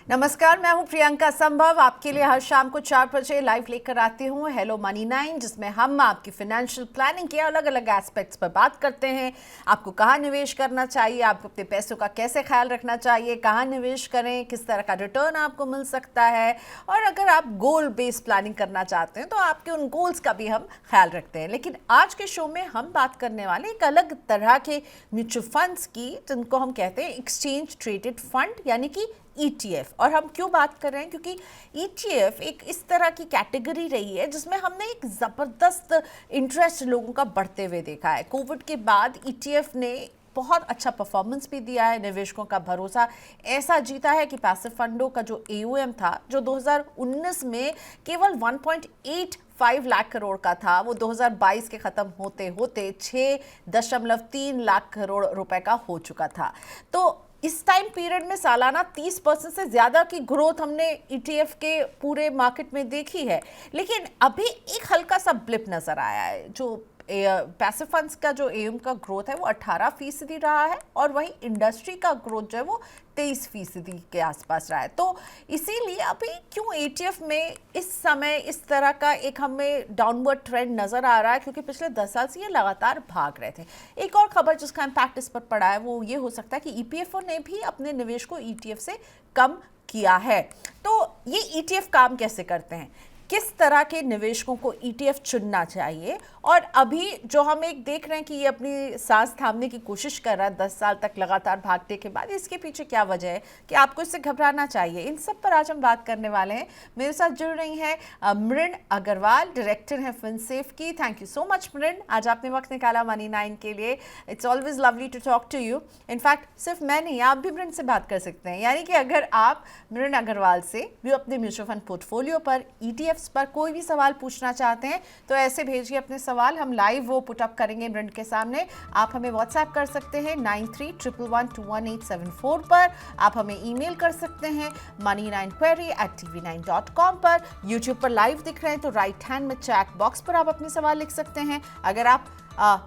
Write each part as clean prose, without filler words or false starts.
नमस्कार, मैं हूं प्रियंका संभव। आपके लिए हर शाम को 4 बजे लाइव लेकर आती हूं हेलो मनी 9, जिसमें हम आपकी फाइनेंशियल प्लानिंग के अलग अलग एस्पेक्ट्स पर बात करते हैं। आपको कहाँ निवेश करना चाहिए, आपको अपने पैसों का कैसे ख्याल रखना चाहिए, कहाँ निवेश करें, किस तरह का रिटर्न आपको मिल सकता है, और अगर आप गोल बेस्ड प्लानिंग करना चाहते हैं तो आपके उन गोल्स का भी हम ख्याल रखते हैं। लेकिन आज के शो में हम बात करने वाले एक अलग तरह के म्यूचुअल फंड्स की, जिनको हम कहते हैं एक्सचेंज ट्रेडेड फंड, यानी कि ETF। और हम क्यों बात कर रहे हैं, क्योंकि ETF एक इस तरह की कैटेगरी रही है जिसमें हमने एक ज़बरदस्त इंटरेस्ट लोगों का बढ़ते हुए देखा है। कोविड के बाद ETF ने बहुत अच्छा परफॉर्मेंस भी दिया है, निवेशकों का भरोसा ऐसा जीता है कि पैसिव फंडों का जो AUM था, जो 2019 में केवल 1.85 लाख करोड़ का था, वो 2022 के ख़त्म होते होते 6.3 लाख करोड़ रुपए का हो चुका था। तो इस टाइम पीरियड में सालाना 30% से ज़्यादा की ग्रोथ हमने ETF के पूरे मार्केट में देखी है। लेकिन अभी एक हल्का सा ब्लिप नज़र आया है। जो पैसिव फंड्स का जो AUM का ग्रोथ है वो 18% रहा है, और वहीं इंडस्ट्री का ग्रोथ जो है वो 23% के आसपास रहा है। तो इसीलिए अभी क्यों ETF में इस समय इस तरह का एक हमें डाउनवर्ड ट्रेंड नज़र आ रहा है, क्योंकि पिछले 10 साल से ये लगातार भाग रहे थे। एक और खबर जिसका इम्पैक्ट इस पर पड़ा है वो ये हो सकता है कि EPFO ने भी अपने निवेश को ETF से कम किया है। तो ये ETF काम कैसे करते हैं, किस तरह के निवेशकों को ETF चुनना चाहिए, और अभी जो हम एक देख रहे हैं कि ये अपनी सांस थामने की कोशिश कर रहा है 10 साल तक लगातार भागने के बाद, इसके पीछे क्या वजह है कि आपको इससे घबराना चाहिए, इन सब पर आज हम बात करने वाले हैं। मेरे साथ जुड़ रही हैं मृण अग्रवाल, डायरेक्टर हैं फिनसेफ की। Thank you so much Mrin, आज आपने वक्त निकाला मनी 9 के लिए। It's always lovely to talk to you. In fact सिर्फ मैं नहीं, आप भी मृण से बात कर सकते हैं, यानी कि अगर आप मृण अग्रवाल से भी अपने म्यूचुअल फंड पोर्टफोलियो पर ETF पर कोई भी सवाल पूछना चाहते हैं तो ऐसे भेजिए अपने सवाल, हम लाइव वो पुट अप करेंगे मृण के सामने। आप हमें व्हाट्सएप कर सकते हैं 9311121874 पर, आप हमें ईमेल कर सकते हैं money9query@tv9.com पर। यूट्यूब पर लाइव दिख रहे हैं तो राइट हैंड में चैट बॉक्स पर आप अपने सवाल लिख सकते हैं। अगर आप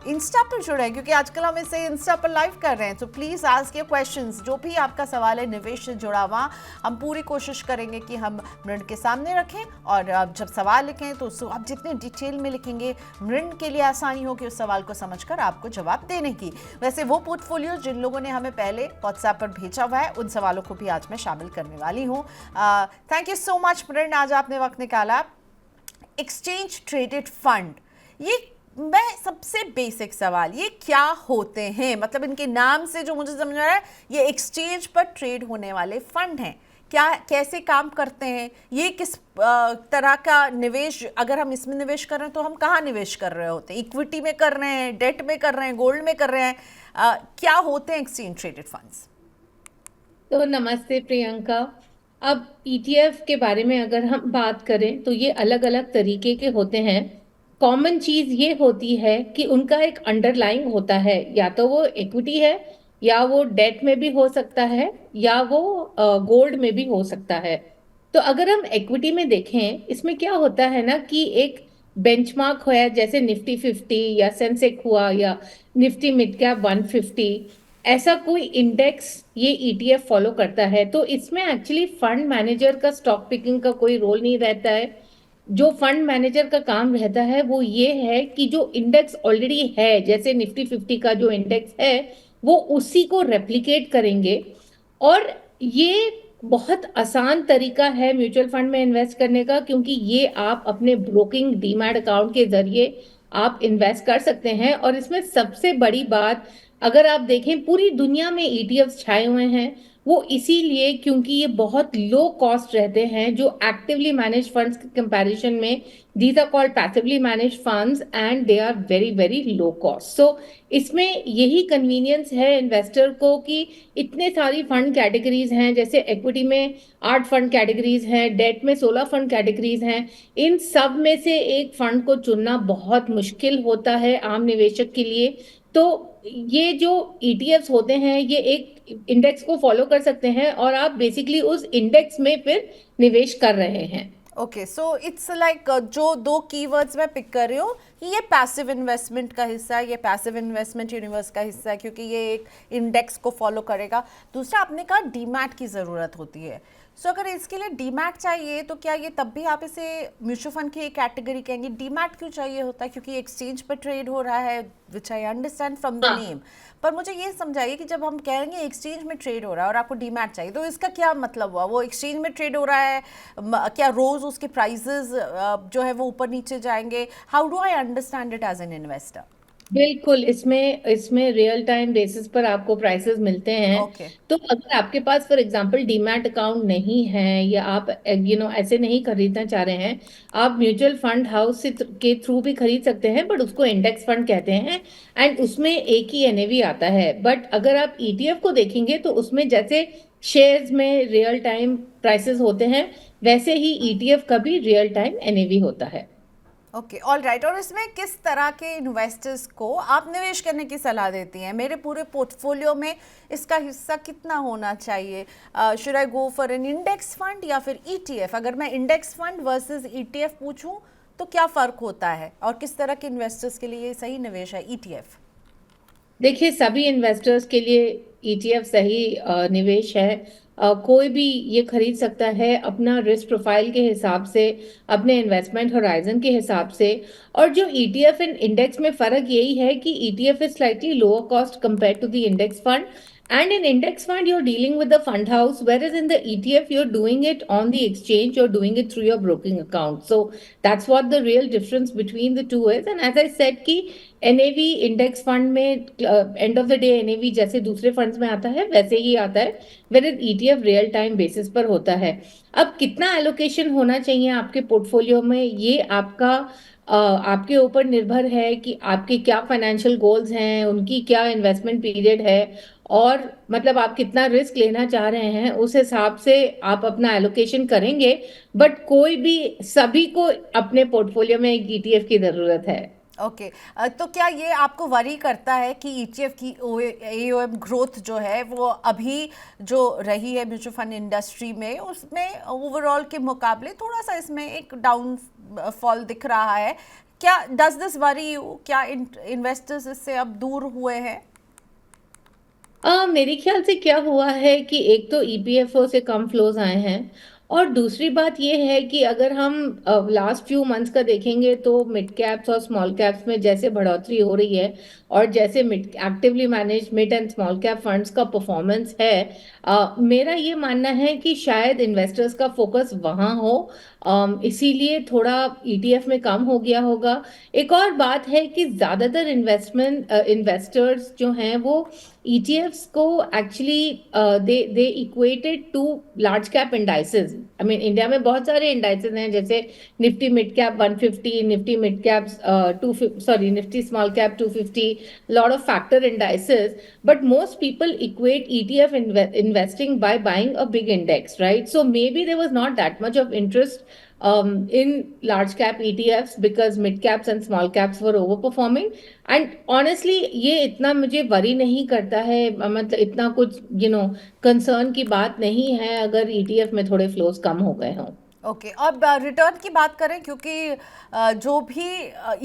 इंस्टा पर जुड़े हैं, क्योंकि आजकल हम इसे इंस्टा पर लाइव कर रहे हैं, तो प्लीज़ आस्क योर क्वेश्चंस। जो भी आपका सवाल है निवेश से जुड़ा हुआ, हम पूरी कोशिश करेंगे कि हम मृण के सामने रखें, और जब सवाल लिखें तो आप जितने डिटेल में लिखेंगे मृण के लिए आसानी होगी उस सवाल को समझकर आपको जवाब देने की। वैसे वो पोर्टफोलियो जिन लोगों ने हमें पहले व्हाट्सएप पर भेजा हुआ है, उन सवालों को भी आज मैं शामिल करने वाली हूँ। Thank you so much Mrin, आज आपने वक्त निकाला। एक्सचेंज ट्रेडेड फंड, ये मैं सबसे बेसिक सवाल, ये क्या होते हैं, मतलब इनके नाम से जो मुझे समझ आ रहा है, ये एक्सचेंज पर ट्रेड होने वाले फंड हैं, क्या कैसे काम करते हैं, ये किस तरह का निवेश, अगर हम इसमें निवेश कर रहे हैं तो हम कहाँ निवेश कर रहे होते हैं, इक्विटी में कर रहे हैं, डेट में कर रहे हैं, गोल्ड में कर रहे हैं, क्या होते हैं एक्सचेंज ट्रेडेड फंड्स? तो नमस्ते प्रियंका। अब ETF के बारे में अगर हम बात करें तो ये अलग अलग तरीके के होते हैं। कॉमन चीज ये होती है कि उनका एक अंडरलाइंग होता है, या तो वो इक्विटी है, या वो डेट में भी हो सकता है, या वो गोल्ड में भी हो सकता है। तो अगर हम इक्विटी में देखें, इसमें क्या होता है ना कि एक बेंचमार्क है, जैसे निफ्टी 50 या सेंसेक्स हुआ, या निफ्टी मिड कैप 150, ऐसा कोई इंडेक्स ये ETF फॉलो करता है। तो इसमें एक्चुअली फंड मैनेजर का स्टॉक पिकिंग का कोई रोल नहीं रहता है। जो फंड मैनेजर का काम रहता है वो ये है कि जो इंडेक्स ऑलरेडी है, जैसे निफ्टी 50 का जो इंडेक्स है, वो उसी को रेप्लिकेट करेंगे। और ये बहुत आसान तरीका है म्यूचुअल फंड में इन्वेस्ट करने का, क्योंकि ये आप अपने ब्रोकिंग डीमैट अकाउंट के जरिए आप इन्वेस्ट कर सकते हैं। और इसमें सबसे बड़ी बात, अगर आप देखें पूरी दुनिया में ETFs छाए हुए हैं, वो इसीलिए क्योंकि ये बहुत लो कॉस्ट रहते हैं। जो एक्टिवली मैनेज फंड्स के कंपैरिजन में, these are called passively manage funds and they are very very low cost. So इसमें यही कन्वीनियंस है इन्वेस्टर को कि इतने सारी फंड कैटेगरीज हैं, जैसे इक्विटी में 8 फंड कैटेगरीज हैं, डेट में 16 फंड कैटेगरीज हैं। इन सब में से एक फंड को चुनना बहुत मुश्किल होता है आम निवेशक के लिए। तो ये जो ETFs होते हैं, ये एक इंडेक्स को फॉलो कर सकते हैं, और आप बेसिकली उस इंडेक्स में फिर निवेश कर रहे हैं। ओके, सो इट्स लाइक जो दो कीवर्ड्स मैं पिक कर रही हूँ कि ये पैसिव इन्वेस्टमेंट का हिस्सा है, ये पैसिव इन्वेस्टमेंट यूनिवर्स का हिस्सा है क्योंकि ये एक इंडेक्स को फॉलो करेगा। दूसरा आपने कहा डीमैट की ज़रूरत होती है। सो अगर इसके लिए डीमैट चाहिए तो क्या ये तब भी आप इसे म्यूचुअल फंड की एक कैटेगरी कहेंगे? डीमैट क्यों चाहिए होता है? क्योंकि एक्सचेंज पर ट्रेड हो रहा है, विच आई अंडरस्टैंड फ्रॉम द हाँ, नेम। पर मुझे ये समझाइए कि जब हम कहेंगे एक्सचेंज में ट्रेड हो रहा है और आपको डीमैट चाहिए, तो इसका क्या मतलब हुआ? वो एक्सचेंज में ट्रेड हो रहा है, क्या रोज उसके प्राइसेस जो है वो ऊपर नीचे जाएंगे? How do I understand it as an investor? बिल्कुल, इसमें इसमें रियल टाइम बेसिस पर आपको प्राइसेस मिलते हैं। ओके। तो अगर आपके पास फॉर एग्जांपल डीमैट अकाउंट नहीं है, या आप ऐसे नहीं खरीदना चाह रहे हैं, आप म्यूचुअल फंड हाउस के थ्रू भी खरीद सकते हैं, बट उसको इंडेक्स फंड कहते हैं। एंड उसमें एक ही एनएवी आता है। बट अगर आप ईटीएफ को देखेंगे तो उसमें जैसे शेयर्स में रियल टाइम प्राइसेस होते हैं, वैसे ही ईटीएफ का भी रियल टाइम एनएवी होता है। Okay, all right. और इसमें किस तरह के इन्वेस्टर्स को आप निवेश करने की सलाह देती हैं? मेरे पूरे पोर्टफोलियो में इसका हिस्सा कितना होना चाहिए? Should I go for an index fund या फिर ईटीएफ? अगर मैं इंडेक्स फंड वर्सेस ईटीएफ पूछूं तो क्या फ़र्क होता है और किस तरह के इन्वेस्टर्स के लिए ये सही निवेश है ईटीएफ? देखिए, सभी इन्वेस्टर्स के लिए ईटीएफ सही निवेश है। कोई भी ये खरीद सकता है अपना रिस्क प्रोफाइल के हिसाब से, अपने इन्वेस्टमेंट होराइजन के हिसाब से। और जो ईटीएफ एंड इंडेक्स में फ़र्क यही है कि ETF is slightly lower cost compare to the index fund, and in index fund you're dealing with the fund house, whereas in the ETF you're doing it on the exchange, you're doing it through your broking account. So that's what the real difference between the two is. And as I said कि NAV index fund में end of the day NAV जैसे दूसरे funds में आता है वैसे ही आता है, whereas ETF real time basis पर होता है। अब कितना एलोकेशन होना चाहिए आपके पोर्टफोलियो में, ये आपके ऊपर निर्भर है कि आपके क्या फाइनेंशियल गोल्स हैं, उनकी क्या इन्वेस्टमेंट पीरियड है, और मतलब आप कितना रिस्क लेना चाह रहे हैं, उस हिसाब से आप अपना एलोकेशन करेंगे। बट कोई भी सभी को अपने पोर्टफोलियो में एक ईटीएफ की जरूरत है। ओके, तो क्या ये आपको वरी करता है कि ईटीएफ की एओएम ग्रोथ जो है वो अभी जो रही है म्यूचुअल फंड इंडस्ट्री में, उसमें ओवरऑल के मुकाबले थोड़ा सा इसमें एक डाउन फॉल दिख रहा है? क्या डज दिस वरी यू? क्या इन्वेस्टर्स इससे अब दूर हुए हैं? मेरे ख्याल से क्या हुआ है कि एक तो ईपीएफओ से कम फ्लोज आए हैं, और दूसरी बात ये है कि अगर हम लास्ट फ्यू मंथ्स का देखेंगे तो मिड कैप्स और स्मॉल कैप्स में जैसे बढ़ोतरी हो रही है, और जैसे mid actively manage mid and small cap funds का परफॉर्मेंस है, मेरा ये मानना है कि शायद इन्वेस्टर्स का फोकस वहाँ हो, इसीलिए थोड़ा ईटीएफ में कम हो गया होगा। एक और बात है कि ज़्यादातर इन्वेस्टर्स जो हैं वो ETFs को actually they equated to large cap indices. I mean India में बहुत सारे इंडाइसेस हैं, जैसे Nifty mid cap 150, Nifty mid cap 250, sorry Nifty small cap 250, lot of factor indices. But most people equate ETF investing by buying a big index, right? So maybe there was not that much of interest in large cap ETFs because mid caps and small caps were overperforming. And honestly ये इतना मुझे worry नहीं करता है, मतलब इतना कुछ concern की बात नहीं है अगर ETF में थोड़े फ्लोज कम हो गए हों। ओके, अब रिटर्न की बात करें, क्योंकि जो भी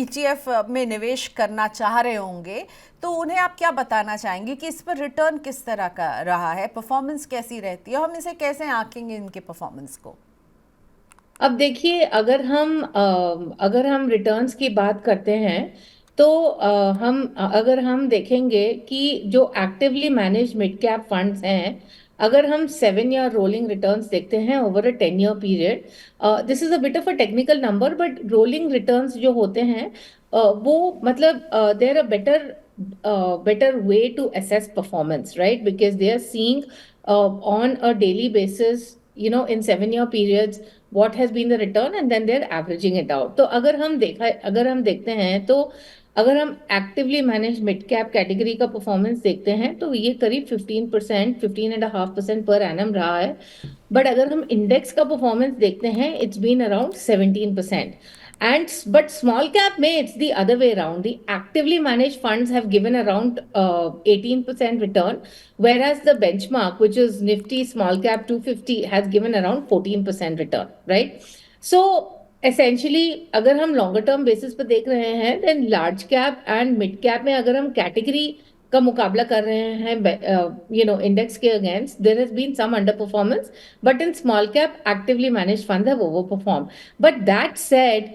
ईटीएफ में निवेश करना चाह रहे होंगे तो उन्हें आप क्या बताना चाहेंगे कि इस पर रिटर्न किस तरह का रहा है, परफॉर्मेंस कैसी रहती है, हम इसे कैसे आंकेंगे इनके परफॉर्मेंस को? अब देखिए, अगर हम रिटर्न्स की बात करते हैं तो अगर हम देखेंगे कि जो actively manage mid cap funds हैं, अगर हम 7 ईयर रोलिंग रिटर्न्स देखते हैं over a 10 year period, this is a bit of a technical number, but rolling returns जो होते हैं वो मतलब देर अ better way to assess performance, right? Because they are seeing on a daily basis, in 7 year periods, what has been the return, and then they're averaging it out. तो अगर हम देखते हैं तो अगर हम actively manage mid cap category का performance देखते हैं तो ये करीब 15%, 15.5% पर एनम रहा है। बट अगर हम इंडेक्स का परफॉर्मेंस देखते हैं, it's been around 17%। And but small cap may it's the other way around. The actively managed funds have given around 18% return, whereas the benchmark, which is Nifty Small Cap 250, has given around 14% return, right? So essentially अगर हम longer term basis पे देख रहे हैं, then large cap and mid cap में अगर हम category का मुकाबला कर रहे हैं इंडेक्स के against, there has been some under performance, but in small cap actively manage fund have over perform. But that said,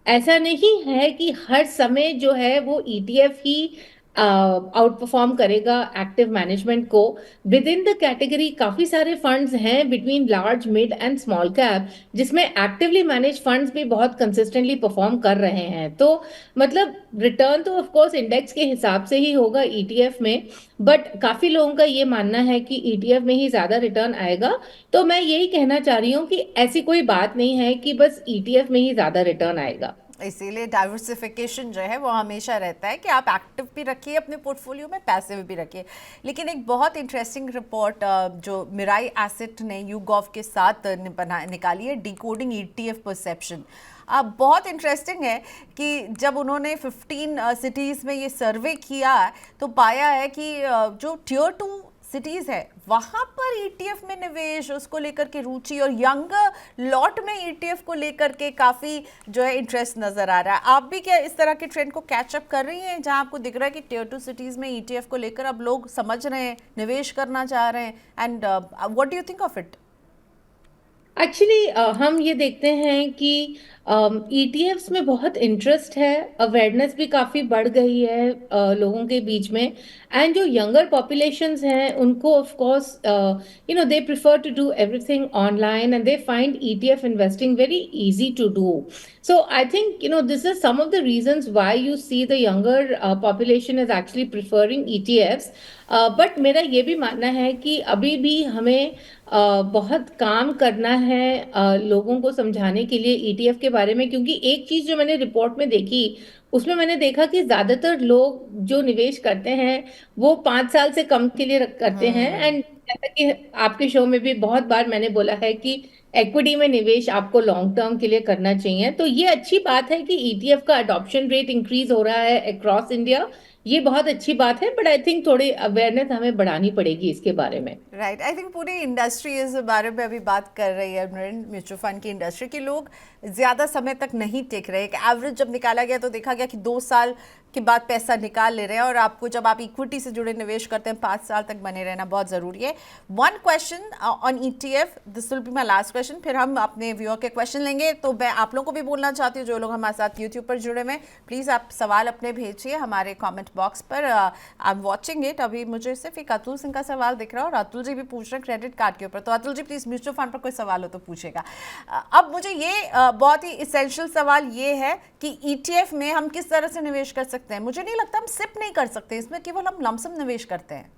ऐसा नहीं है कि हर समय जो है वो ईटीएफ ही आउट परफॉर्म करेगा एक्टिव मैनेजमेंट को। विद इन द कैटेगरी काफी सारे फंड्स हैं between large mid and small cap, जिसमें एक्टिवली मैनेज फंड्स भी बहुत कंसिस्टेंटली परफॉर्म कर रहे हैं। तो मतलब रिटर्न तो ऑफ कोर्स इंडेक्स के हिसाब से ही होगा ईटीएफ में, बट काफी लोगों का ये मानना है कि ईटीएफ में ही ज्यादा रिटर्न आएगा। तो मैं यही कहना चाह रही हूँ कि ऐसी कोई बात नहीं है कि बस ईटीएफ में ही ज्यादा रिटर्न आएगा। इसीलिए डाइवर्सिफिकेशन जो है वो हमेशा रहता है कि आप एक्टिव भी रखिए अपने पोर्टफोलियो में, पैसिव भी रखिए। लेकिन एक बहुत इंटरेस्टिंग रिपोर्ट जो मिराई एसेट ने यूगॉव के साथ निकाली है, डिकोडिंग ईटीएफ परसेप्शन। अब बहुत इंटरेस्टिंग है कि जब उन्होंने 15 सिटीज़ में ये सर्वे किया तो पाया है कि जो टियर 2 सिटीज़ है वहाँ पर ईटीएफ में निवेश, उसको लेकर के रुचि, और यंगर लॉट में ईटीएफ को लेकर के काफ़ी जो है इंटरेस्ट नज़र आ रहा है। आप भी क्या इस तरह के ट्रेंड को कैचअप कर रही हैं जहाँ आपको दिख रहा है कि टियर 2 सिटीज़ में ईटीएफ को लेकर अब लोग समझ रहे हैं, निवेश करना चाह रहे हैं, and what do you think of it? Actually हम ये देखते हैं कि ईटीएफ्स में बहुत इंटरेस्ट है, अवेयरनेस भी काफ़ी बढ़ गई है लोगों के बीच में। एंड जो यंगर पॉपुलेशंस हैं उनको of course they prefer to do everything online and they find ETF investing very easy to do. So I think this is some of the reasons why you see the younger population is actually preferring ETFs. But मेरा ये भी मानना है कि अभी भी हमें बहुत काम करना है लोगों को समझाने के लिए ईटीएफ के बारे में, क्योंकि एक चीज जो मैंने रिपोर्ट में देखी उसमें मैंने देखा कि ज्यादातर लोग जो निवेश करते हैं वो 5 साल से कम के लिए करते हैं। एंड जैसा कि आपके शो में भी बहुत बार मैंने बोला है कि इक्विटी में निवेश आपको लॉन्ग टर्म के लिए करना चाहिए। तो ये अच्छी बात है कि ईटीएफ का अडॉप्शन रेट इंक्रीज हो रहा है अक्रॉस इंडिया, ये बहुत अच्छी बात है। बट आई थिंक थोड़ी अवेयरनेस हमें बढ़ानी पड़ेगी इसके बारे में। राइट, आई थिंक पूरी इंडस्ट्री इस बारे में अभी बात कर रही है, म्यूचुअल फंड की इंडस्ट्री के लोग ज़्यादा समय तक नहीं टिक रहे। एक एवरेज जब निकाला गया तो देखा गया कि 2 साल के बाद पैसा निकाल ले रहे हैं, और आपको जब आप इक्विटी से जुड़े निवेश करते हैं 5 साल तक बने रहना बहुत ज़रूरी है। One question on ETF, this will be my last question, फिर हम अपने व्यूअर के क्वेश्चन लेंगे। तो मैं आप लोगों को भी बोलना चाहती हूँ, जो लोग हमारे साथ यूट्यूब पर जुड़े हुए, प्लीज़ आप सवाल अपने भेजिए हमारे कॉमेंट बॉक्स पर। आई एम वॉचिंग इट, अभी मुझे सिर्फ एक अतुल सिंह का सवाल दिख रहा है, और अतुल जी भी पूछ रहे हैं क्रेडिट कार्ड के ऊपर। तो Atul ji please mutual fund पर कोई सवाल हो तो पूछेगा। अब मुझे ये बहुत ही इसेंशियल सवाल ये है कि ईटीएफ में हम किस तरह से निवेश कर सकते हैं। मुझे नहीं लगता हम सिप नहीं कर सकते, इसमें केवल हम लमसम निवेश करते हैं।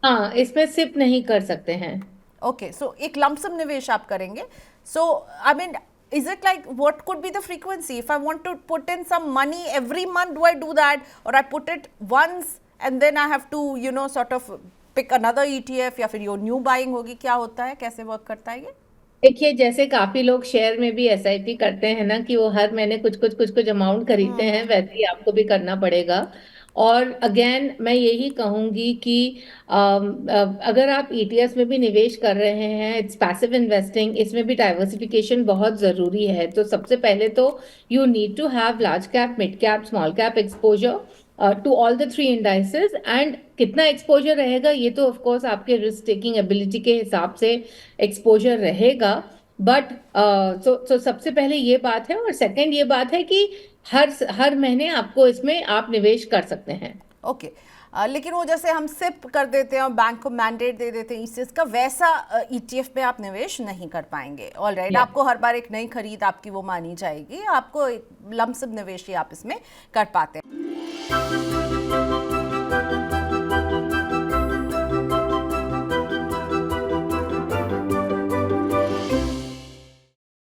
हाँ, इसमें सिप नहीं कर सकते हैं। ओके, सो एक लमसम निवेश आप करेंगे। So I mean, is it like, what could be the frequency? If I want to put in some money every month, do I do that, or I put it once and then I have to sort of pick another ETF, या फिर यो new buying होगी? क्या होता है, कैसे work करता है ये? देखिए, जैसे काफी लोग शेयर में भी एसआईपी करते हैं ना, कि वो हर महीने कुछ कुछ अमाउंट खरीदते हैं, वैसे ही आपको भी करना पड़ेगा। और अगेन मैं यही कहूंगी कि अगर आप ईटीएफ में भी निवेश कर रहे हैं, इट्स पैसिव इन्वेस्टिंग, इसमें भी डाइवर्सिफिकेशन बहुत जरूरी है। तो सबसे पहले तो you need to have large cap, mid cap, small cap exposure to all the 3 indices. And कितना एक्सपोजर रहेगा ये तो ऑफ कोर्स आपके रिस्क टेकिंग एबिलिटी के हिसाब से एक्सपोजर रहेगा। बट सो सबसे पहले ये बात है, और सेकंड ये बात है कि हर महीने आपको इसमें आप निवेश कर सकते हैं। ओके, लेकिन वो जैसे हम सिप कर देते हैं और बैंक को मैंडेट दे देते हैं इस का, वैसा ईटीएफ पे आप निवेश नहीं कर पाएंगे। ऑलराइट, आपको हर बार एक नई खरीद आपकी वो मानी जाएगी, आपको लमसम निवेश ही आप इसमें कर पाते हैं।